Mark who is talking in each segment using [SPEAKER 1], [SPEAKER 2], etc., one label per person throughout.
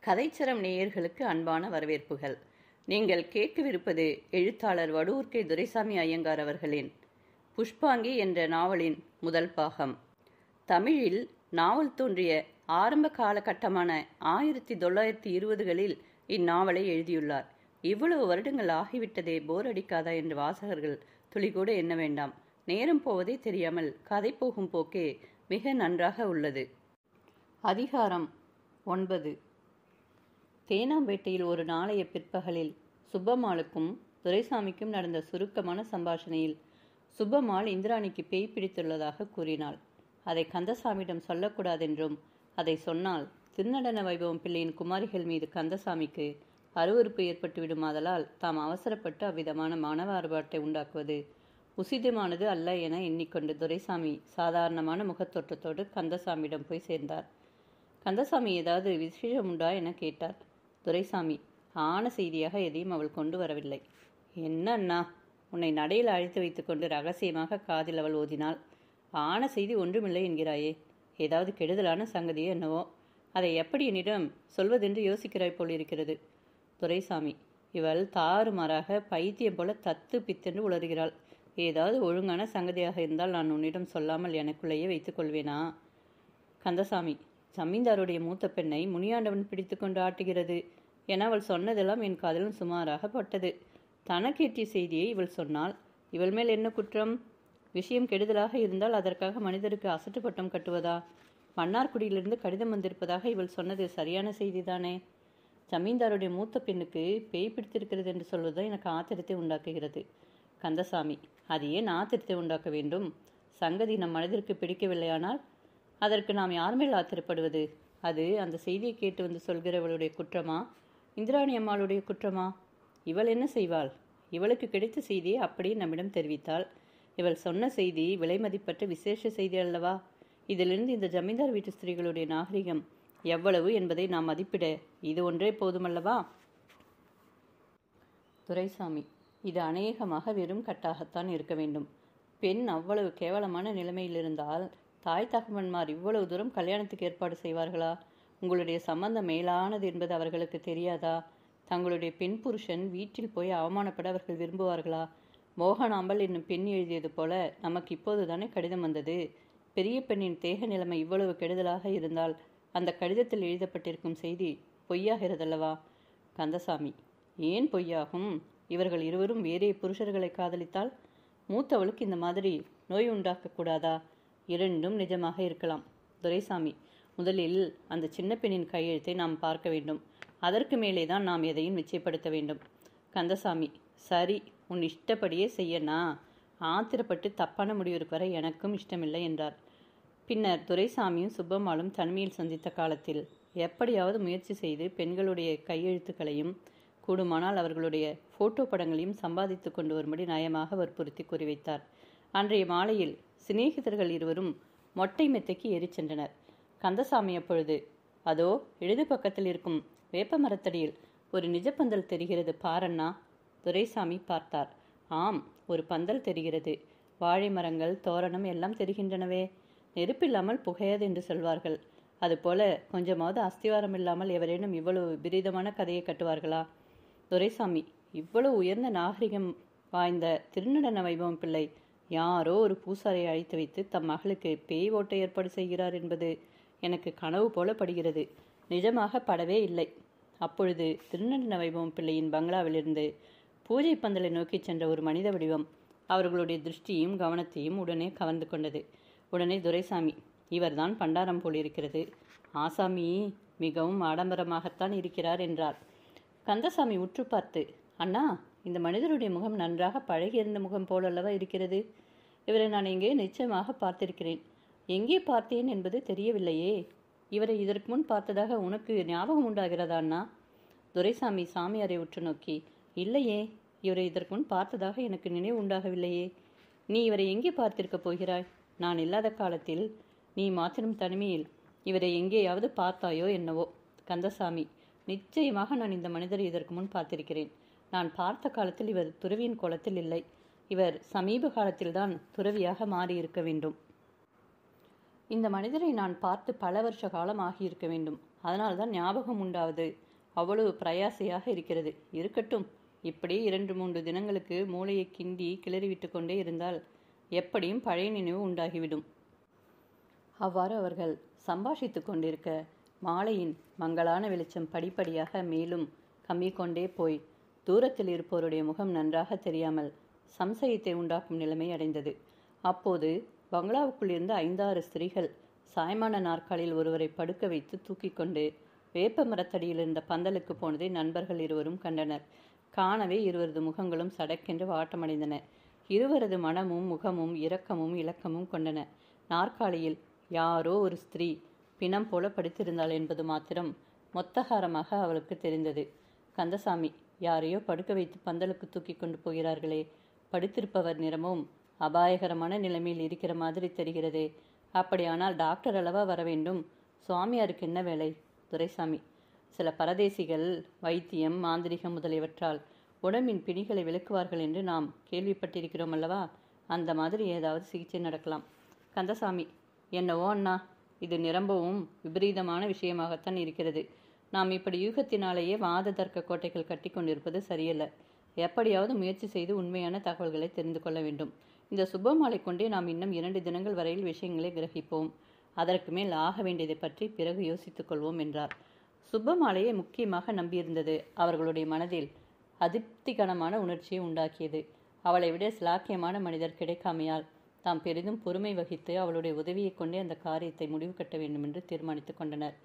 [SPEAKER 1] கதைச்சரம் நேயர்களுக்கு அன்பான வரவேற்புகள். நீங்கள் கேட்கவிருப்பது எழுத்தாளர் வடுவூர் கே. துரைசாமி ஐயங்கார் அவர்களின் புஷ்பாங்கி என்ற நாவலின் முதல் பாகம். தமிழில் நாவல் தோன்றிய ஆரம்ப காலகட்டமான 1920களில் இந்நாவலை எழுதியுள்ளார். இவ்வளவு வருடங்கள் ஆகிவிட்டதே, போர் அடிக்காதா என்று வாசகர்கள் துளிகூட எண்ண வேண்டாம். நேரம் போவதே தெரியாமல் கதை போகும் போக்கே மிக நன்றாக உள்ளது. அதிகாரம் 9. தேனாம்பேட்டையில் ஒரு நாளைய பிற்பகலில் சுப்பம்மாளுக்கும் துரைசாமிக்கும் நடந்த சுருக்கமான சம்பாஷணையில் சுப்பம்மாள் இந்திராணிக்கு பேய் பிடித்துள்ளதாக கூறினாள். அதை கந்தசாமியிடம் சொல்லக்கூடாதென்றும், அதை சொன்னால் திருநடன வைபவம் பிள்ளையின் குமாரிகள் மீது கந்தசாமிக்கு அருவருப்பு ஏற்பட்டு விடுமாதலால் தாம் அவசரப்பட்டு அவ்விதமான மானவாறுபாட்டை உண்டாக்குவது உசிதமானது அல்ல என எண்ணிக்கொண்டு துரைசாமி சாதாரணமான முகத்தோற்றத்தோடு கந்தசாமியிடம் போய் சேர்ந்தார். கந்தசாமி ஏதாவது விசேஷம் உண்டா என கேட்டார். துரைசாமி ஆன செய்தியாக எதையும் அவள் கொண்டு வரவில்லை. என்ன அண்ணா, உன்னை நடையில் அழைத்து வைத்துக்கொண்டு ரகசியமாக காதில் அவள் ஓதினாள். ஆன செய்தி ஒன்றுமில்லை என்கிறாயே, ஏதாவது கெடுதலான சங்கதியோ என்னவோ. அதை எப்படி என்னிடம் சொல்வதென்று யோசிக்கிறாய் போலிருக்கிறது. துரைசாமி, இவள் தாறுமாறாக பைத்தியம் போல தத்து பித்தென்று உளறுகிறாள். ஏதாவது ஒழுங்கான சங்கதியாக இருந்தால் நான் உன்னிடம் சொல்லாமல் எனக்குள்ளேயே வைத்துக் கொள்வேனா? கந்தசாமி, ஜமீன்தாருடைய மூத்த பெண்ணை முனியாண்டவன் பிடித்து கொண்டு ஆட்டுகிறது என அவள் சொன்னதெல்லாம் என் காதிலும் சுமாராக பட்டது. தனக்கேற்றிய செய்தியை இவள் சொன்னாள். இவள் மேல் என்ன குற்றம்? விஷயம் கெடுதலாக இருந்தால் அதற்காக மனிதருக்கு அசட்டு பட்டம் கட்டுவதா? மன்னார்குடியிலிருந்து கடிதம் வந்திருப்பதாக இவள் சொன்னது சரியான செய்திதானே? ஜமீன்தாருடைய மூத்த பெண்ணுக்கு பேய் பிடித்திருக்கிறது என்று சொல்வதுதான் எனக்கு ஆத்திரத்தை உண்டாக்குகிறது. கந்தசாமி, அது ஏன் ஆத்திரத்தை உண்டாக்க வேண்டும்? சங்கதி நம் மனதிற்கு பிடிக்கவில்லையானால் அதற்கு நாம் யார் மேல் ஆத்திரப்படுவது? அது அந்த செய்தியை கேட்டு வந்து சொல்கிறவளுடைய குற்றமா, இந்திராணி அம்மாளுடைய குற்றமா? இவள் என்ன செய்வாள்? இவளுக்கு கிடைத்த செய்தியை அப்படியே நம்மிடம் தெரிவித்தாள். இவள் சொன்ன செய்தி விலை மதிப்பற்ற விசேஷ செய்தி அல்லவா? இதிலிருந்து இந்த ஜமீன்தார் வீட்டு ஸ்திரீகளுடைய நாகரிகம் எவ்வளவு என்பதை நாம் மதிப்பிட இது ஒன்றே போதுமல்லவா? துரைசாமி, இது அநேகமாக வெறும் கட்டாகத்தான் இருக்க வேண்டும். பெண் அவ்வளவு கேவலமான நிலைமையில் இருந்தால் தாய் தகவன்மார் இவ்வளவு தூரம் கல்யாணத்துக்கு ஏற்பாடு செய்வார்களா? உங்களுடைய சம்பந்தம் மேலானது என்பது அவர்களுக்கு தெரியாதா? தங்களுடைய பெண் புருஷன் வீட்டில் போய் அவமானப்பட அவர்கள் விரும்புவார்களா? மோகனாம்பல் என்னும் பெண் எழுதியது போல நமக்கு இப்போது தானே கடிதம் வந்தது. பெரிய பெண்ணின் தேக நிலைமை இவ்வளவு கெடுதலாக இருந்தால் அந்த கடிதத்தில் எழுதப்பட்டிருக்கும் செய்தி பொய்யாகிறதல்லவா? கந்தசாமி, ஏன் பொய்யாகும்? இவர்கள் இருவரும் வேறே புருஷர்களை காதலித்தால் மூத்தவளுக்கு இந்த மாதிரி நோய் உண்டாக்கக்கூடாதா? இரண்டும் நிஜமாக இருக்கலாம். துரைசாமி, முதலில் அந்த சின்ன பெண்ணின் கையெழுத்தை நாம் பார்க்க வேண்டும். அதற்கு மேலேதான் நாம் எதையும் நிச்சயப்படுத்த வேண்டும். கந்தசாமி, சரி, உன் இஷ்டப்படியே செய்யனா. ஆத்திரப்பட்டு தப்பான முடிவிற்கு வர எனக்கும் இஷ்டமில்லை என்றார். பின்னர் துரைசாமியும் சுப்பம்மாளும் தனிமையில் சந்தித்த காலத்தில் எப்படியாவது முயற்சி செய்து பெண்களுடைய கையெழுத்துக்களையும் கூடுமானால் அவர்களுடைய போட்டோ படங்களையும் சம்பாதித்து கொண்டு வரும்படி நயமாக வற்புறுத்தி குறிவைத்தார். அன்றைய மாலையில் சிநேகிதர்கள் இருவரும் மொட்டை மெத்தைக்கு ஏறி சென்றனர். கந்தசாமி அப்பொழுது, அதோ இடது பக்கத்தில் இருக்கும் வேப்ப மரத்தடியில் ஒரு நிஜ பந்தல் தெரிகிறது பாரண்ணா. துரைசாமி பார்த்தார். ஆம், ஒரு பந்தல் தெரிகிறது. வாழை மரங்கள், தோரணம் எல்லாம் தெரிகின்றனவே. நெருப்பில்லாமல் புகையாது என்று சொல்வார்கள். அதுபோல கொஞ்சமாவது அஸ்திவாரம் இல்லாமல் எவரேனும் இவ்வளவு விபரீதமான கதையை கட்டுவார்களா? துரைசாமி, இவ்வளவு உயர்ந்த நாகரிகம் வாய்ந்த திருநடன வைபவம் பிள்ளை யாரோ ஒரு பூசாரை அழைத்து வைத்து தம் மகளுக்கு பேய் ஓட்ட ஏற்பாடு செய்கிறார் என்பது எனக்கு கனவு போல படுகிறது. நிஜமாக படவே இல்லை. அப்பொழுது திருநடன வைபவம் பிள்ளையின் பங்களாவிலிருந்து பூஜை பந்தலை நோக்கி சென்ற ஒரு மனித வடிவம் அவர்களுடைய திருஷ்டியையும் கவனத்தையும் உடனே கவர்ந்து கொண்டது. உடனே துரைசாமி, இவர்தான் பண்டாரம் போலிருக்கிறது. ஆசாமி மிகவும் ஆடம்பரமாகத்தான் இருக்கிறார் என்றார். கந்தசாமி உற்று பார்த்து, அண்ணா, இந்த மனிதருடைய முகம் நன்றாக பழகியிருந்த முகம் போலல்லவா இருக்கிறது. இவரை நான் எங்கே நிச்சயமாக பார்த்திருக்கிறேன். எங்கே பார்த்தேன் என்பது தெரியவில்லையே. இவரை இதற்கு முன் பார்த்ததாக உனக்கு ஞாபகம் உண்டாகிறதா அண்ணா? துரைசாமி சாமியாரை உற்று நோக்கி, இல்லையே, இவரை இதற்கு முன் பார்த்ததாக எனக்கு நினைவு உண்டாகவில்லையே. நீ இவரை எங்கே பார்த்திருக்க போகிறாய்? நான் இல்லாத காலத்தில் நீ மாத்திரம் தனிமையில் இவரை எங்கேயாவது பார்த்தாயோ என்னவோ? கந்தசாமி, நிச்சயமாக நான் இந்த மனிதரை இதற்கு முன் பார்த்திருக்கிறேன். நான் பார்த்த காலத்தில் இவர் துறவியின் கோலத்தில் இல்லை. இவர் சமீப காலத்தில்தான் துறவியாக மாறியிருக்க வேண்டும். இந்த மனிதரை நான் பார்த்து பல வருஷ காலம் ஆகியிருக்க வேண்டும். அதனால்தான் ஞாபகம் உண்டாவது. அவ்வளவு பிரயாசையாக இருக்கிறது. இருக்கட்டும், இப்படி 2-3 தினங்களுக்கு மூளையை கிண்டி கிளறிவிட்டு கொண்டே இருந்தால் எப்படியும் பழைய நினைவு உண்டாகிவிடும். அவ்வாறு அவர்கள் சம்பாஷித்து கொண்டிருக்க மாலையின் மங்களான வெளிச்சம் படிப்படியாக மேலும் கம்மிக்கொண்டே போய் தூரத்தில் இருப்பவருடைய முகம் நன்றாக தெரியாமல் சம்சயத்தை உண்டாக்கும் நிலைமை அடைந்தது. அப்போது பங்களாவுக்குள் இருந்த 5-6 ஸ்திரீகள் சாய்மான நாற்காலில் ஒருவரை படுக்க வைத்து தூக்கி கொண்டு வேப்ப மரத்தடியில் இருந்த பந்தலுக்கு போனதை நண்பர்கள் இருவரும் கண்டனர். காணவே இருவரது முகங்களும் சடக்கென்று வாட்டமடைந்தன. இருவரது மனமும் முகமும் இரக்கமும் இலக்கமும் கொண்டன. நாற்காலியில் யாரோ ஒரு ஸ்திரீ பிணம் போல படுத்திருந்தாள் என்பது மாத்திரம் மொத்தகாரமாக அவளுக்கு தெரிந்தது. கந்தசாமி, யாரையோ படுக்க வைத்து பந்தலுக்கு தூக்கி கொண்டு போகிறார்களே, படுத்திருப்பவர் நிறமும் அபாயகரமான நிலைமையில் இருக்கிற மாதிரி தெரிகிறதே. அப்படியானால் டாக்டர் அளவா வர வேண்டும்? சுவாமியாருக்கு என்ன வேலை? துரைசாமி, சில பரதேசிகள் வைத்தியம் மாந்திரிகம் முதலியவற்றால் உடம்பின் பிணிகளை விளக்குவார்கள் என்று நாம் கேள்விப்பட்டிருக்கிறோம் அல்லவா? அந்த மாதிரி ஏதாவது சிகிச்சை நடக்கலாம். கந்தசாமி, என்னவோ அண்ணா, இது நிரம்பவும் விபரீதமான விஷயமாகத்தான் இருக்கிறது. நாம் இப்படி யூகத்தினாலேயே வாத தர்க்க கோட்டைகள் கட்டி கொண்டிருப்பது சரியல்ல. எப்படியாவது முயற்சி செய்து உண்மையான தகவல்களை தெரிந்து கொள்ள வேண்டும். இந்த சுப்பமாலை கொண்டே நாம் இன்னும் 2 தினங்கள் வரையில் விஷயங்களை கிரகிப்போம். அதற்கு மேல் ஆக வேண்டியதை பற்றி பிறகு யோசித்துக் கொள்வோம் என்றார். சுப்பமாலையை முக்கியமாக நம்பியிருந்தது அவர்களுடைய மனதில் அதிருப்திகரமான உணர்ச்சியை உண்டாக்கியது. அவளை விட சிலாக்கியமான மனிதர் கிடைக்காமையால் தாம் பெரிதும் பொறுமை வகித்து அவளுடைய உதவியை கொண்டே அந்த காரியத்தை முடிவு கட்ட வேண்டும் என்று தீர்மானித்து கொண்டனர்.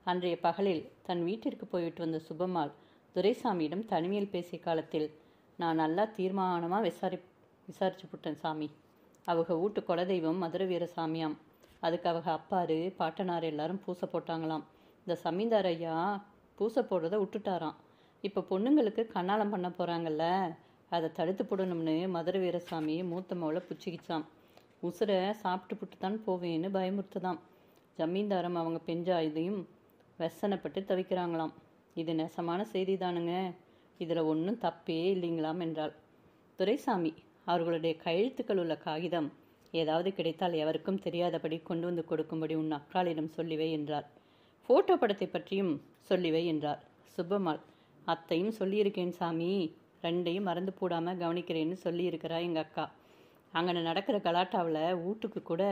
[SPEAKER 1] அன்றைய பகலில் தன் வீட்டிற்கு போய்விட்டு வந்த சுப்பம்மாள் துரைசாமியிடம் தனிமையில் பேசிய காலத்தில், நான் நல்லா தீர்மானமாக விசாரிச்சு புட்டேன் சாமி. அவங்க வீட்டு குலதெய்வம் மதுரை வீர சாமியாம். அதுக்கு அவங்க அப்பாரு பாட்டனார் எல்லாரும் பூசை போட்டாங்களாம். இந்த சமீந்தார் ஐயா பூசை போடுறத விட்டுட்டாராம். இப்போ பொண்ணுங்களுக்கு கண்ணாலம் பண்ண போகிறாங்கல்ல, அதை தடுத்து போடணும்னு மதுரை வீரசாமி மூத்த மவளை புச்சிக்கிச்சாம். உசுரை சாப்பிட்டு புட்டு தான் போவேன்னு பயமுறுத்துதாம். ஜமீன்தாரம் அவங்க பெஞ்சாயதையும் வெசனப்பட்டு தவிக்கிறாங்களாம். இது நெசமான செய்தி தானுங்க, இதில் ஒன்றும் தப்பே இல்லைங்களாம் என்றாள். துரைசாமி, அவர்களுடைய கையெழுத்துக்கள் உள்ள காகிதம் ஏதாவது கிடைத்தால் எவருக்கும் தெரியாதபடி கொண்டு வந்து கொடுக்கும்படி உன் அக்காளிடம் சொல்லிவை என்றார். ஃபோட்டோ படத்தை பற்றியும் சொல்லிவை என்றார். சுப்பம்மாள், அத்தையும் சொல்லியிருக்கேன் சாமி, 2ஐயும் மறந்து போடாமல் கவனிக்கிறேன்னு சொல்லியிருக்கிறா எங்கள் அக்கா. அங்கே நடக்கிற கலாட்டாவில் வீட்டுக்கு கூட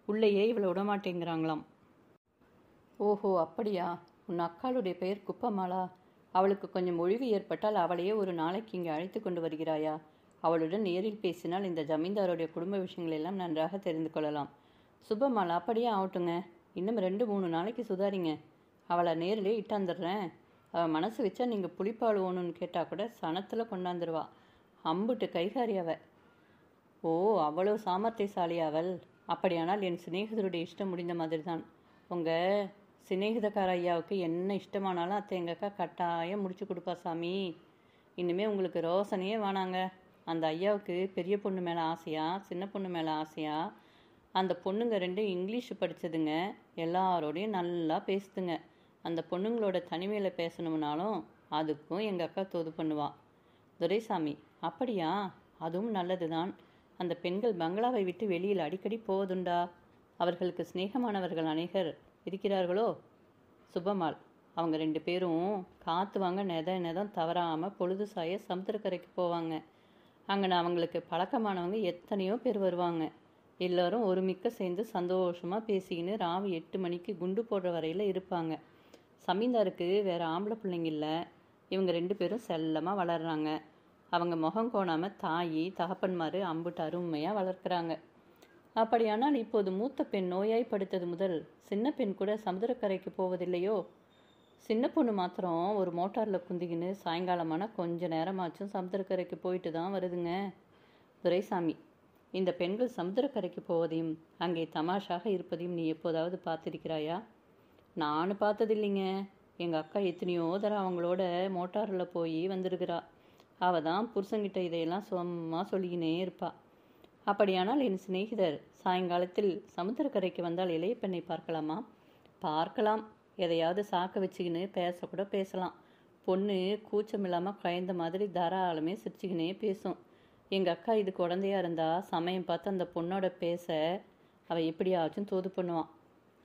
[SPEAKER 1] உள்ளேயே இவளை விடமாட்டேங்கிறாங்களாம். ஓஹோ, அப்படியா? உன் அக்காளுடைய பெயர் குப்பம்மாளா? அவளுக்கு கொஞ்சம் ஒழிவு ஏற்பட்டால் அவளையே ஒரு நாளைக்கு இங்கே அழைத்து கொண்டு வருகிறாயா? அவளுடன் நேரில் பேசினால் இந்த ஜமீன்தாருடைய குடும்ப விஷயங்கள் எல்லாம் நன்றாக தெரிந்து கொள்ளலாம். சுப்பம்மாள், அப்படியே ஆகட்டுங்க. இன்னும் 2-3 நாளைக்கு சுதாரிங்க. அவளை நேரிலே இட்டாந்துடுறேன். அவள் மனசு வச்சா நீங்கள் புளிப்பால் ஓணுன்னு கேட்டால் கூட சனத்தில் கொண்டாந்துருவா. அம்புட்டு கைகாரி அவ. ஓ, அவ்வளோ சாமர்த்தியசாலி அவள். அப்படியானால் என் சிநேகிதருடைய இஷ்டம் முடிந்த மாதிரி தான். உங்கள் சிநேகிதக்கார ஐயாவுக்கு என்ன இஷ்டமானாலும் அத்தை எங்கள் அக்கா கட்டாயம் முடிச்சு கொடுப்பா சாமி. இனிமேல் உங்களுக்கு ரோசனையே வேணாங்க. அந்த ஐயாவுக்கு பெரிய பொண்ணு மேலே ஆசையா, சின்ன பொண்ணு மேலே ஆசையா? அந்த பொண்ணுங்க 2 இங்கிலீஷ் படித்ததுங்க, எல்லாரோடையும் நல்லா பேசுதுங்க. அந்த பொண்ணுங்களோட தனிமையில் பேசணும்னாலும் அதுக்கும் எங்கள் அக்கா தோது பண்ணுவா. துரைசாமி, அப்படியா? அதுவும் நல்லது தான். அந்த பெண்கள் பங்களாவை விட்டு வெளியில் அடிக்கடி போவதுண்டா? அவர்களுக்கு சிநேகமானவர்கள் அநேகர் இருக்கிறார்களோ? சுப்பம்மாள், அவங்க 2 பேரும் காற்று வாங்க நெதம் தவறாமல் பொழுது சாய சமுத்திரக்கரைக்கு போவாங்க. அங்கே அவங்களுக்கு பழக்கமானவங்க எத்தனையோ பேர் வருவாங்க. எல்லோரும் ஒரு மிக்க சேர்ந்து சந்தோஷமாக பேசிக்கின்னு ராவு 8 மணிக்கு குண்டு போடுற வரையில் இருப்பாங்க. சமீந்தாருக்கு வேறு ஆம்பளை பிள்ளைங்க இல்லை. இவங்க 2 பேரும் செல்லமாக வளர்கிறாங்க. அவங்க முகம் கோணாமல் தாயி தகப்பன்மார் அம்புட்டு அருமையாக வளர்க்குறாங்க. அப்படியானால் இப்போது மூத்த பெண் நோயாய்ப்படுத்தது முதல் சின்ன பெண் கூட சமுத்திரக்கரைக்கு போவதில்லையோ? சின்ன பொண்ணு மாத்திரம் ஒரு மோட்டாரில் குந்திக்கின்னு சாயங்காலமான கொஞ்ச நேரமாச்சும் சமுத்திரக்கரைக்கு போயிட்டு தான் வருதுங்க. துரைசாமி, இந்த பெண்கள் சமுத்திரக்கரைக்கு போவதையும் அங்கே தமாஷாக இருப்பதையும் நீ எப்போதாவது பார்த்துருக்கிறாயா? நானும் பார்த்ததில்லைங்க. எங்கள் அக்கா எத்தனையோ தரம் அவங்களோட மோட்டாரில் போய் வந்திருக்கிறா. அவள் தான் புருஷங்கிட்ட இதையெல்லாம் சும்மா சொல்லிக்கினே இருப்பா. அப்படியானால் என் சிநேகிதர் சாயங்காலத்தில் சமுத்திரக்கரைக்கு வந்தால் இளைய பெண்ணை பார்க்கலாமா? பார்க்கலாம். எதையாவது சாக்க வச்சுக்கின்னு பேசக்கூட பேசலாம். பொண்ணு கூச்சம் இல்லாமல் கயந்த மாதிரி தாராளமே சிரிச்சுக்கினே பேசும். எங்கள் அக்கா இது குழந்தையா இருந்தால் சமயம் பார்த்து அந்த பொண்ணோட பேச அவள் எப்படியாச்சும் தோது பண்ணுவான்.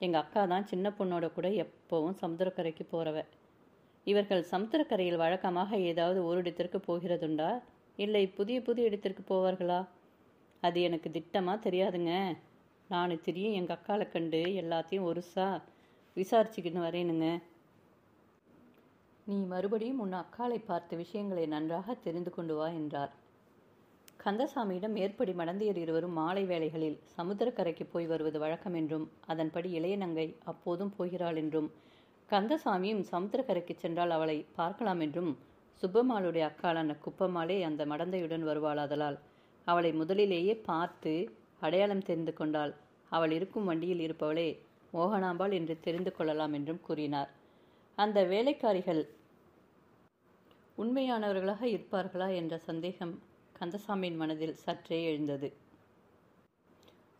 [SPEAKER 1] எங்கள் அக்கா தான் சின்ன பொண்ணோட கூட எப்போவும் சமுத்திரக்கரைக்கு போகிறவ. இவர்கள் சமுத்திரக்கரையில் வழக்கமாக ஏதாவது ஒரு இடத்திற்கு போகிறதுண்டா, இல்லை புதிய புதிய இடத்திற்கு போவார்களா? அது எனக்கு திட்டமாக தெரியாதுங்க. நான் திரியும் எங்கள் அக்காவை கண்டு எல்லாத்தையும் ஒருசா விசாரிச்சுக்கின்னு வரேனுங்க. நீ மறுபடியும் உன் அக்காளை பார்த்த விஷயங்களை நன்றாக தெரிந்து கொண்டு வா என்றார். கந்தசாமியிடம் மேற்படி மடந்தையர் இருவரும் மாலை வேளைகளில் சமுத்திரக்கரைக்கு போய் வருவது வழக்கம் என்றும், அதன்படி இளைய நங்கை அப்போதும் போகிறாள் என்றும், கந்தசாமியும் சமுத்திரக்கரைக்கு சென்றால் அவளை பார்க்கலாம் என்றும், சுப்பம்மாளுடைய அக்காளான குப்பம்மாளே அந்த மடந்தையுடன் வருவாளாதலால் அவளை முதலிலேயே பார்த்து அடையாளம் தெரிந்து கொண்டால் அவள் இருக்கும் வண்டியில் இருப்பவளே மோகனாம்பாள் என்று தெரிந்து கொள்ளலாம் என்றும் கூறினார். அந்த வேலைக்காரிகள் உண்மையானவர்களாக இருப்பார்களா என்ற சந்தேகம் கந்தசாமியின் மனதில் சற்றே எழுந்தது.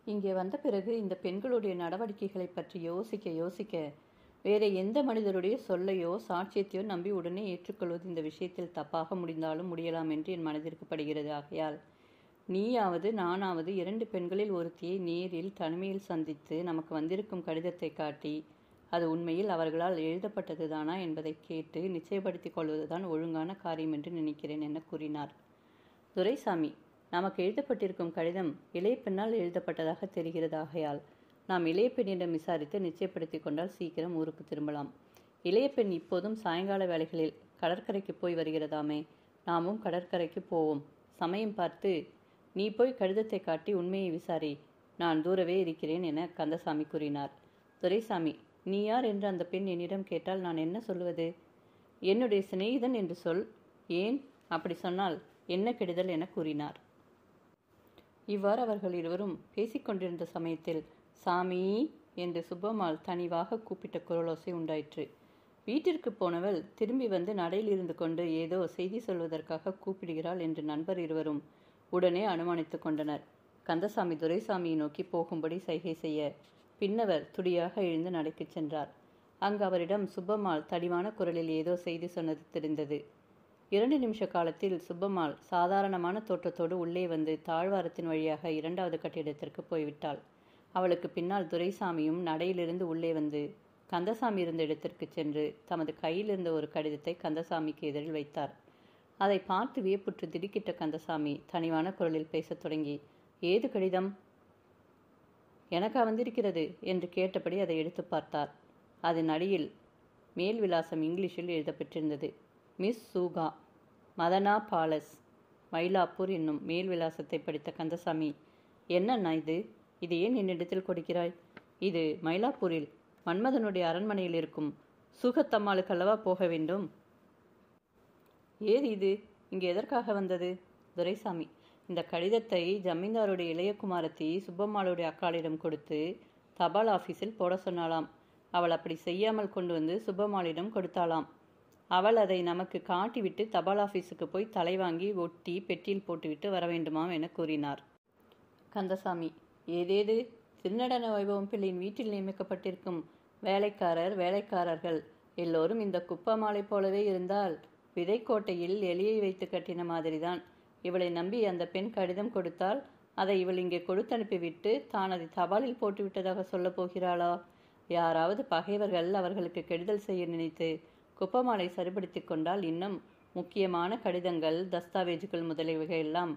[SPEAKER 1] இங்கே வந்த பிறகு இந்த பெண்களுடைய நடவடிக்கைகளை பற்றி யோசிக்க யோசிக்க வேற எந்த மனிதருடைய சொல்லையோ சாட்சியத்தையோ நம்பி உடனே ஏற்றுக்கொள்வது இந்த விஷயத்தில் தப்பாக முடிந்தாலும் முடியலாம் என்று என் மனதிற்கு படுகிறது. ஆகையால் நீயாவது நானாவது 2 பெண்களில் ஒருத்தியை நேரில் தனிமையில் சந்தித்து நமக்கு வந்திருக்கும் கடிதத்தை காட்டி அது உண்மையில் அவர்களால் எழுதப்பட்டது தானா என்பதை கேட்டு நிச்சயப்படுத்திக் கொள்வதுதான் ஒழுங்கான காரியம் என்று நினைக்கிறேன் என கூறினார். துரைசாமி, நமக்கு எழுதப்பட்டிருக்கும் கடிதம் இளைய பெண்ணால் எழுதப்பட்டதாக தெரிகிறது. ஆகையால் நாம் இளைய பெண்ணிடம் விசாரித்து நிச்சயப்படுத்தி கொண்டால் சீக்கிரம் ஊருக்கு திரும்பலாம். இளைய பெண் இப்போதும் சாயங்கால வேளைகளில் கடற்கரைக்கு போய் வருகிறதாமே, நாமும் கடற்கரைக்கு போவோம். சமயம் பார்த்து நீ போய் கடிதத்தை காட்டி உண்மையை விசாரி, நான் தூரவே இருக்கிறேன் என கந்தசாமி கூறினார். துரைசாமி, நீ யார் என்று அந்த பெண் என்னிடம் கேட்டால் நான் என்ன சொல்லுவது? என்னுடைய சிநேகிதன் என்று சொல். ஏன் அப்படி சொன்னால் என்ன கெடுதல் என கூறினார். இவ்வாறு அவர்கள் இருவரும் பேசிக்கொண்டிருந்த சமயத்தில் சாமி என்று சுப்பம்மாள் தனிவாக கூப்பிட்ட குரலோசை உண்டாயிற்று. வீட்டிற்கு போனவள் திரும்பி வந்து நடையில் இருந்து கொண்டு ஏதோ செய்தி சொல்வதற்காக கூப்பிடுகிறாள் என்று நண்பர் இருவரும் உடனே அனுமானித்து கொண்டனர். கந்தசாமி துரைசாமியை நோக்கி போகும்படி சைகை செய்ய பின்னவர் துடியாக எழுந்து நடைக்கு சென்றார். அங்கு அவரிடம் சுப்பம்மாள் தடிவான குரலில் ஏதோ செய்தி சொன்னது தெரிந்தது. 2 நிமிஷ காலத்தில் சுப்பம்மாள் சாதாரணமான தோற்றத்தோடு உள்ளே வந்து தாழ்வாரத்தின் வழியாக 2வது கட்டிடத்திற்கு போய்விட்டாள். அவளுக்கு பின்னால் துரைசாமியும் நடையிலிருந்து உள்ளே வந்து கந்தசாமி இருந்த இடத்திற்கு சென்று தமது கையில் இருந்த ஒரு கடிதத்தை கந்தசாமிக்கு எதிரில் வைத்தார். அதை பார்த்து வியப்புற்று திடுக்கிட்ட கந்தசாமி தனிவான குரலில் பேசத் தொடங்கி, ஏது கடிதம்? எனக்கா வந்திருக்கிறது என்று கேட்டபடி அதை எடுத்து பார்த்தார். அதன் அடியில் மேல் விலாசம் இங்கிலீஷில் எழுதப்பட்டிருந்தது. மிஸ் சூகா, மதனா பாலஸ், மயிலாப்பூர் என்னும் மேல் விலாசத்தை படித்த கந்தசாமி, என்னண்ணா இது? இது ஏன் என்னிடத்தில் கொடுக்கிறாய்? இது மயிலாப்பூரில் மன்மதனுடைய அரண்மனையில் இருக்கும் சூகத்தம்மாளுக்கு அல்லவா போக வேண்டும்? ஏது இது? இங்கே எதற்காக வந்தது? துரைசாமி, இந்த கடிதத்தை ஜமீன்தாருடைய இளையகுமாரத்தி சுப்பம்மாளுடைய அக்காளிடம் கொடுத்து தபால் ஆஃபீஸில் போட சொன்னாலாம். அவள் அப்படி செய்யாமல் கொண்டு வந்து சுப்பம்மாளிடம் கொடுத்தாளாம். அவள் அதை நமக்கு காட்டிவிட்டு தபால் ஆஃபீஸுக்கு போய் தலை வாங்கி ஒட்டி பெட்டியில் போட்டுவிட்டு வர வேண்டுமாம் என கூறினார். கந்தசாமி, ஏதேது? திருநடன வைபவம் பிள்ளையின் வீட்டில் நியமிக்கப்பட்டிருக்கும் வேலைக்காரர்கள் எல்லோரும் இந்த குப்பமாலை போலவே இருந்தால் விதைக்கோட்டையில் எலியை வைத்து கட்டின மாதிரிதான். இவளை நம்பி அந்த பெண் கடிதம் கொடுத்தால் அதை இவள் இங்கே கொடுத்தனுப்பிவிட்டு தான் அதை தபாலில் போட்டுவிட்டதாக சொல்லப் போகிறாளா? யாராவது பகைவர்கள் அவர்களுக்கு கெடுதல் செய்ய நினைத்து குப்பமாலை சரிபடுத்தி கொண்டால் இன்னும் முக்கியமான கடிதங்கள், தஸ்தாவேஜுகள் முதலியவைகள் எல்லாம்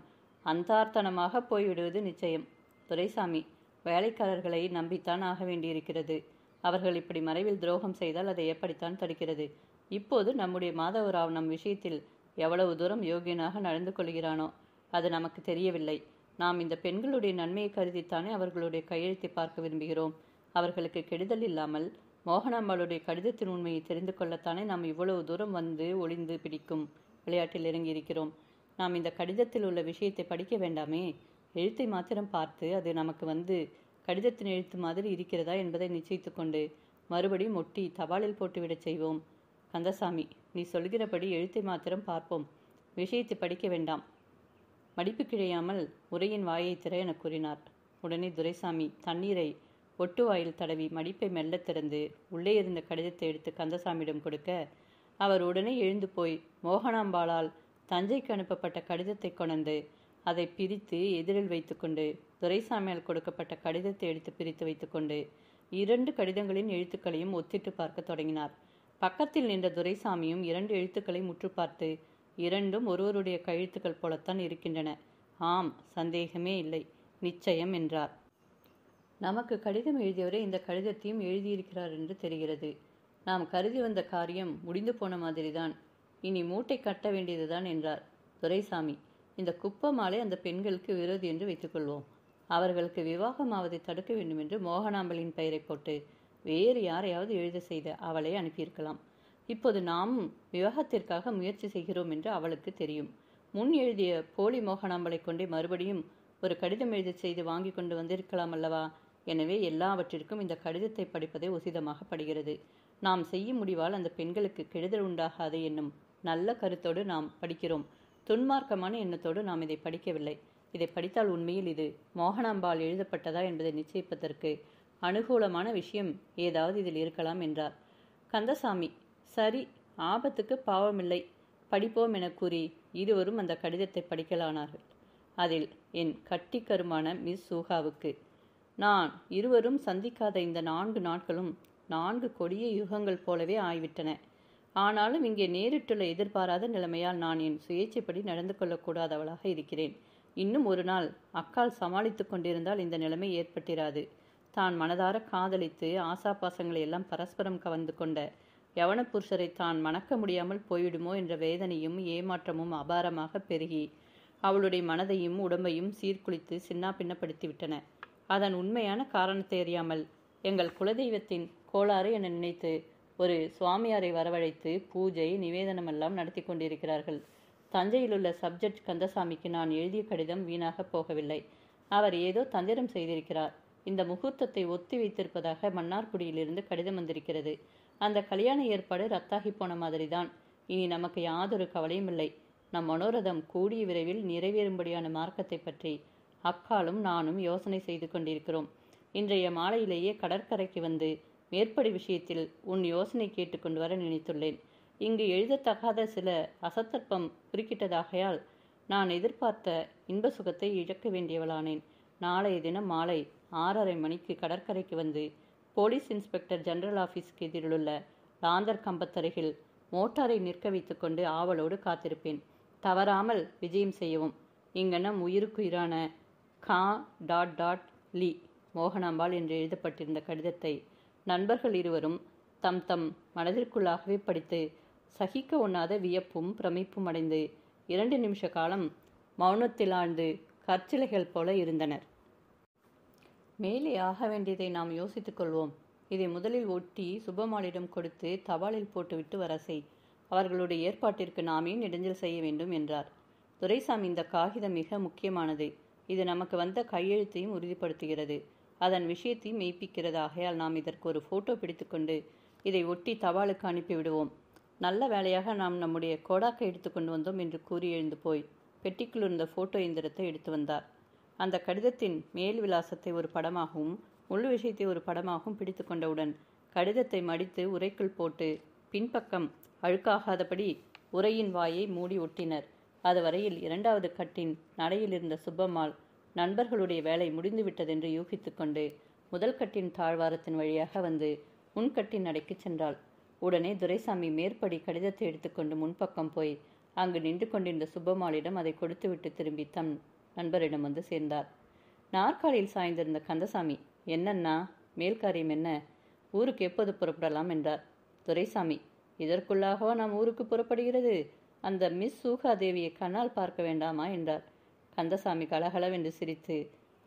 [SPEAKER 1] அந்தார்த்தனமாக போய்விடுவது நிச்சயம். துரைசாமி, வேலைக்காரர்களை நம்பித்தான் ஆக வேண்டியிருக்கிறது. அவர்கள் இப்படி மறைவில் துரோகம் செய்தால் அதை எப்படித்தான் தடுக்கிறது? இப்போது நம்முடைய மாதவராவ் நம் விஷயத்தில் எவ்வளவு தூரம் யோகியனாக நடந்து கொள்கிறானோ அது நமக்கு தெரியவில்லை. நாம் இந்த பெண்களுடைய நன்மையை கருதித்தானே அவர்களுடைய கையெழுத்தை பார்க்க விரும்புகிறோம். அவர்களுக்கு கெடுதல் இல்லாமல் மோகனாம்பாளுடைய கடிதத்தின் உண்மையை தெரிந்து கொள்ளத்தானே நாம் இவ்வளவு தூரம் வந்து ஒளிந்து பிடிக்கும் விளையாட்டில் இறங்கியிருக்கிறோம். நாம் இந்த கடிதத்தில் உள்ள விஷயத்தை படிக்க வேண்டாமே? எழுத்தை மாத்திரம் பார்த்து அது நமக்கு வந்து கடிதத்தின் எழுத்து மாதிரி இருக்கிறதா என்பதை நிச்சயித்து கொண்டு மறுபடியும் ஒட்டி தபாலில் போட்டுவிடச் செய்வோம். கந்தசாமி, நீ சொல்கிறபடி எழுத்தை மாத்திரம் பார்ப்போம், விஷயத்தை படிக்க வேண்டாம். மடிப்பு கிழையாமல் உரையின் வாயை திற என கூறினார். உடனே துரைசாமி தண்ணீரை ஒட்டு வாயில் தடவி மடிப்பை மெல்ல திறந்து உள்ளே இருந்த கடிதத்தை எடுத்து கந்தசாமியிடம் கொடுக்க அவர் உடனே எழுந்து போய் மோகனாம்பாளால் தஞ்சைக்கு அனுப்பப்பட்ட கடிதத்தை கொண்டு அதை பிரித்து எதிரில் வைத்துக்கொண்டு துரைசாமியால் கொடுக்கப்பட்ட கடிதத்தை எடுத்து பிரித்து வைத்துக்கொண்டு 2 கடிதங்களின் எழுத்துக்களையும் ஒத்திட்டு பார்க்க தொடங்கினார். பக்கத்தில் நின்ற துரைசாமியும் 2 எழுத்துக்களை முற்று பார்த்து, இரண்டும் ஒருவருடைய கழுத்துக்கள் போலத்தான் இருக்கின்றன. ஆம், சந்தேகமே இல்லை, நிச்சயம் என்றார். நமக்கு கடிதம் எழுதியவரே இந்த கடிதத்தையும் எழுதியிருக்கிறார் என்று தெரிகிறது. நாம் கருதி வந்த காரியம் முடிந்து போன மாதிரிதான். இனி மூட்டை கட்ட வேண்டியதுதான் என்றார் துரைசாமி. இந்த குப்ப மாலை அந்த பெண்களுக்கு விரோதி என்று வைத்துக்கொள்வோம். அவர்களுக்கு விவாகமாவதை தடுக்க வேண்டும் என்று மோகனாம்பலின் பெயரை போட்டு வேறு யாரையாவது எழுத செய்த அவளை அனுப்பியிருக்கலாம். இப்போது நாமும் விவாகத்திற்காக முயற்சி செய்கிறோம் என்று அவளுக்கு தெரியும். முன் எழுதிய போலி மோகனாம்பலை கொண்டே மறுபடியும் ஒரு கடிதம் எழுத செய்து வாங்கி கொண்டு வந்திருக்கலாம் அல்லவா? எனவே எல்லாவற்றிற்கும் இந்த கடிதத்தை படிப்பதே உசிதமாக படுகிறது. நாம் செய்யும் முடிவால் அந்த பெண்களுக்கு கெடுதல் உண்டாகாது என்னும் நல்ல கருத்தோடு நாம் படிக்கிறோம். துன்மார்க்கமான எண்ணத்தோடு நாம் இதை படிக்கவில்லை. இதை படித்தால் உண்மையில் இது மோகனாம்பாள் எழுதப்பட்டதா என்பதை நிச்சயிப்பதற்கு அனுகூலமான விஷயம் ஏதாவது இதில் இருக்கலாம் என்றார். கந்தசாமி, சரி, ஆபத்துக்கு பாவமில்லை, படிப்போம் என கூறி இருவரும் அந்த கடிதத்தை படிக்கலானார்கள். அதில் என் கட்டிக்கருமான மிஸ் சூகாவுக்கு நான் இருவரும் சந்திக்காத இந்த 4 நாட்களும் 4 கொடிய யுகங்கள் போலவே ஆய்விட்டன. ஆனாலும் இங்கே நேரிட்டுள்ள எதிர்பாராத நிலைமையால் நான் என் சுயேட்சைப்படி நடந்து கொள்ளக்கூடாதவளாக இருக்கிறேன். இன்னும் ஒரு நாள் அக்கால் சமாளித்து கொண்டிருந்தால் இந்த நிலைமை ஏற்பட்டிராது. தான் மனதார காதலித்து ஆசாபாசங்களை எல்லாம் பரஸ்பரம் கவர்ந்து கொண்ட யவன புருஷரை தான் மணக்க முடியாமல் போய்விடுமோ என்ற வேதனையும் ஏமாற்றமும் அபாரமாக பெருகி அவளுடைய மனதையும் உடம்பையும் சீர்குலைத்து சின்னா பின்னப்படுத்திவிட்டன. அதன் உண்மையான காரணத்தை அறியாமல் எங்கள் குலதெய்வத்தின் கோளாறு என நினைத்து ஒரு சுவாமியாரை வரவழைத்து பூஜை நிவேதனமெல்லாம் நடத்தி கொண்டிருக்கிறார்கள். தஞ்சையிலுள்ள சப்ஜெக்ட் கந்தசாமிக்கு நான் எழுதிய கடிதம் வீணாக போகவில்லை. அவர் ஏதோ தந்திரம் செய்திருக்கிறார். இந்த முகூர்த்தத்தை ஒத்தி வைத்திருப்பதாக மன்னார்குடியிலிருந்து கடிதம் வந்திருக்கிறது. அந்த கல்யாண ஏற்பாடு ரத்தாகி போன மாதிரிதான். இனி நமக்கு யாதொரு கவலையும் இல்லை. நம் மனோரதம் கூடிய விரைவில் நிறைவேறும்படியான மார்க்கத்தை பற்றி அக்காலும் நானும் யோசனை செய்து கொண்டிருக்கிறோம். இன்றைய மாலையிலேயே கடற்கரைக்கு வந்து மேற்படி விஷயத்தில் உன் யோசனை கேட்டுக்கொண்டு வர நினைத்துள்ளேன். இங்கு எழுதத்தகாத சில அசத்தர்ப்பம் குறுக்கிட்டதாகையால் நான் எதிர்பார்த்த இன்ப சுகத்தை இழக்க வேண்டியவளானேன். நாளைய தினம் மாலை 6:30 மணிக்கு கடற்கரைக்கு வந்து போலீஸ் இன்ஸ்பெக்டர் ஜெனரல் ஆஃபீஸுக்கு எதிரிலுள்ள லாந்தர் கம்பத்தருகில் மோட்டாரை நிற்க வைத்து கொண்டு ஆவலோடு காத்திருப்பேன். தவறாமல் விஜயம் செய்யவும். இங்கனம் உயிருக்குயிரான கா.லீ மோகனாம்பாள் என்று எழுதப்பட்டிருந்த கடிதத்தை நண்பர்கள் இருவரும் தம் தம் மனதிற்குள்ளாகவே படித்து சகிக்க ஒண்ணாத வியப்பும் பிரமிப்பும் அடைந்து 2 நிமிஷ காலம் மௌனத்தில் ஆழ்ந்து கற்சிலைகள் போல இருந்தனர். மேலே ஆக வேண்டியதை நாம் யோசித்துக் கொள்வோம். இதை முதலில் ஒட்டி சுபமாளிடம் கொடுத்து தபாலில் போட்டுவிட்டு வர செய். அவர்களுடைய ஏற்பாட்டிற்கு நாமே இடைஞ்சல் செய்ய வேண்டும் என்றார். துரைசாமி, இந்த காகிதம் மிக முக்கியமானது. இது நமக்கு வந்த கையெழுத்தையும் உறுதிப்படுத்துகிறது. அதன் விஷயத்தையும் மெய்ப்பிக்கிறது. ஆகையால் நாம் இதற்கு ஒரு போட்டோ பிடித்துக்கொண்டு இதை ஒட்டி தபாலுக்கு அனுப்பிவிடுவோம். நல்ல வேளையாக நாம் நம்முடைய கோடாக்கை எடுத்து கொண்டு வந்தோம் என்று கூறி எழுந்து போய் பெட்டிக்குள் இருந்த போட்டோ எந்திரத்தை எடுத்து வந்தார். அந்த கடிதத்தின் மேல் விலாசத்தை ஒரு படமாகவும் முழு விஷயத்தை ஒரு படமாகவும் பிடித்து கொண்டவுடன் கடிதத்தை மடித்து உரைக்குள் போட்டு பின்பக்கம் அழுக்காகாதபடி உரையின் வாயை மூடி ஒட்டினர். அதுவரையில் 2வது கட்டின் நடையில் இருந்த சுப்பம்மாள் நண்பர்களுடைய வேலை முடிந்துவிட்டதென்று யூகித்து கொண்டு முதல் கட்டின் தாழ்வாரத்தின் வழியாக வந்து முன்கட்டின் நடைக்கு சென்றாள். உடனே துரைசாமி மேற்படி கடிதத்தை எடுத்துக்கொண்டு முன்பக்கம் போய் அங்கு நின்று கொண்டிருந்த சுப்பம்மாளிடம் அதை கொடுத்துவிட்டு திரும்பி தம் நண்பரிடம் வந்து சேர்ந்தார். நாற்காலியில் சாய்ந்திருந்த கந்தசாமி, என்னன்னா மேல் காரியம் என்ன? ஊருக்கு எப்போது புறப்படலாம் என்றார். துரைசாமி, இதற்குள்ளாகவா நாம் ஊருக்கு புறப்படுகிறது? அந்த மிஸ் சூகாதேவியை கண்ணால் பார்க்க வேண்டாமா என்றார். கந்தசாமி கலகலவென்று சிரித்து,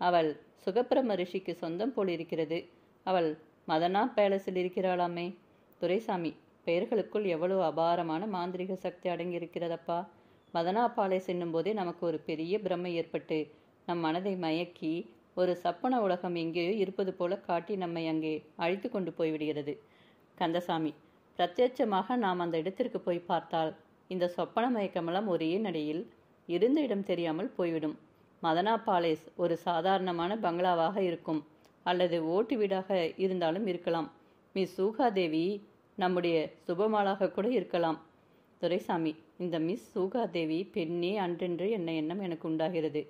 [SPEAKER 1] அவள் சுகப்பிரம ரிஷிக்கு சொந்தம் போல் இருக்கிறது. அவள் மதனா பேலஸில் இருக்கிறாளாமே. துரைசாமி, பெயர்களுக்குள் எவ்வளவு அபாரமான மாந்திரிக சக்தி அடங்கியிருக்கிறதப்பா. மதனா பாலேஸ் என்னும் போதே நமக்கு ஒரு பெரிய பிரமை ஏற்பட்டு நம் மனதை மயக்கி ஒரு சப்பன உலகம் எங்கேயோ இருப்பது போல காட்டி நம்மை அங்கே அழைத்து கொண்டு போய்விடுகிறது. கந்தசாமி, பிரத்யட்சமாக நாம் அந்த இடத்திற்கு போய் பார்த்தால் இந்த சொப்பன மயக்கமெல்லாம் ஒரே நடையில் இருந்த இடம் தெரியாமல் போய்விடும். மதனா பாலேஸ் ஒரு சாதாரணமான பங்களாவாக இருக்கும், அல்லது ஓட்டு வீடாக இருந்தாலும் இருக்கலாம். மிஸ் சூகாதேவி நம்முடைய சுபமாளாக கூட இருக்கலாம். துரைசாமி, இந்த மிஸ் சூகாதேவி பெண்ணே அன்றென்று என்ன எண்ணம் எனக்கு உண்டாகிறது.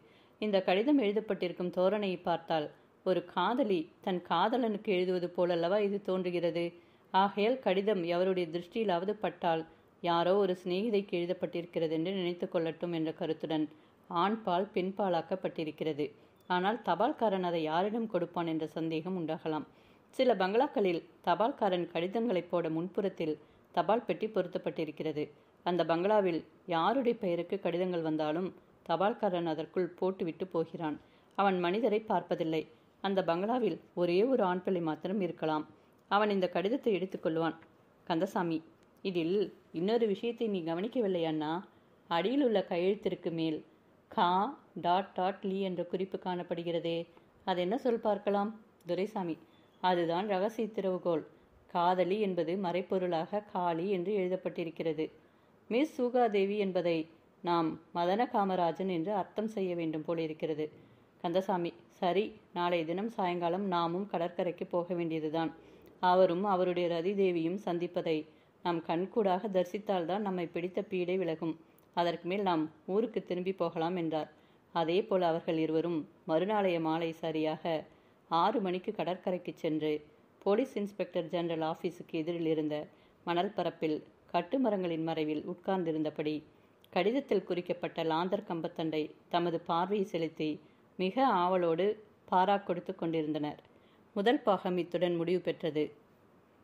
[SPEAKER 1] இந்த கடிதம் எழுதப்பட்டிருக்கும் தோரணையை பார்த்தால் ஒரு காதலி தன் காதலனுக்கு எழுதுவது போலல்லவா இது தோன்றுகிறது. ஆகையால் கடிதம் எவருடைய திருஷ்டியிலாவது பட்டால் யாரோ ஒரு சிநேகிதைக்கு எழுதப்பட்டிருக்கிறது என்று நினைத்து கொள்ளட்டும் என்ற கருத்துடன் ஆண்பால் பெண்பாலாக்கப்பட்டிருக்கிறது. ஆனால் தபால்காரன் அதை யாரிடம் கொடுப்பான் என்ற சந்தேகம் உண்டாகலாம். சில பங்களாக்களில் தபால்காரன் கடிதங்களை போட முன்புறத்தில் தபால் பெட்டி பொருத்தப்பட்டிருக்கிறது. அந்த பங்களாவில் யாருடைய பெயருக்கு கடிதங்கள் வந்தாலும் தபால்காரன் அதற்குள் போட்டுவிட்டு போகிறான். அவன் மனிதரை பார்ப்பதில்லை. அந்த பங்களாவில் ஒரே ஒரு ஆண் பிள்ளை மாத்திரம் இருக்கலாம். அவன் இந்த கடிதத்தை எடுத்துக்கொள்வான். கந்தசாமி, இதில் இன்னொரு விஷயத்தை நீ கவனிக்கவில்லை அண்ணா. அடியில் உள்ள கையெழுத்திற்கு மேல் கா.லீ என்ற குறிப்பு காணப்படுகிறதே, அது என்ன சொல் பார்க்கலாம்? துரைசாமி, அதுதான் ரகசிய திறவுகோல். காதலி என்பது மறைப்பொருளாக காளி என்று எழுதப்பட்டிருக்கிறது. மிஸ் சூகாதேவி என்பதை நாம் மதன காமராஜன் என்று அர்த்தம் செய்ய வேண்டும் போலிருக்கிறது. கந்தசாமி, சரி, நாளைய தினம் சாயங்காலம் நாமும் கடற்கரைக்கு போக வேண்டியதுதான். அவரும் அவருடைய ரதிதேவியும் சந்திப்பதை நாம் கண்கூடாக தரிசித்தால்தான் நம்மை பிடித்த பீடை விலகும். அதற்கு மேல் நாம் ஊருக்கு திரும்பி போகலாம் என்றார். அதே போல் அவர்கள் இருவரும் மறுநாளைய மாலை சரியாக 6 மணிக்கு கடற்கரைக்கு சென்று போலீஸ் இன்ஸ்பெக்டர் ஜெனரல் ஆஃபீஸுக்கு எதிரில் இருந்த மணல் பரப்பில் கட்டுமரங்களின் மறைவில் உட்கார்ந்திருந்தபடி கடிதத்தில் குறிக்கப்பட்ட லாந்தர் கம்பத்தண்டை தமது பார்வையை செலுத்தி மிக ஆவலோடு பாராக் கொடுத்து கொண்டிருந்தனர். முதல் பாகம் இத்துடன் முடிவு பெற்றது.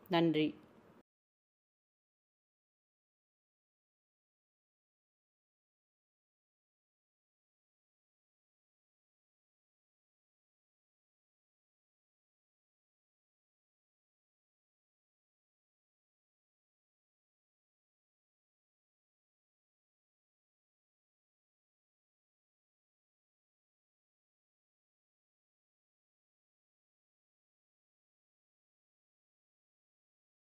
[SPEAKER 1] நன்றி.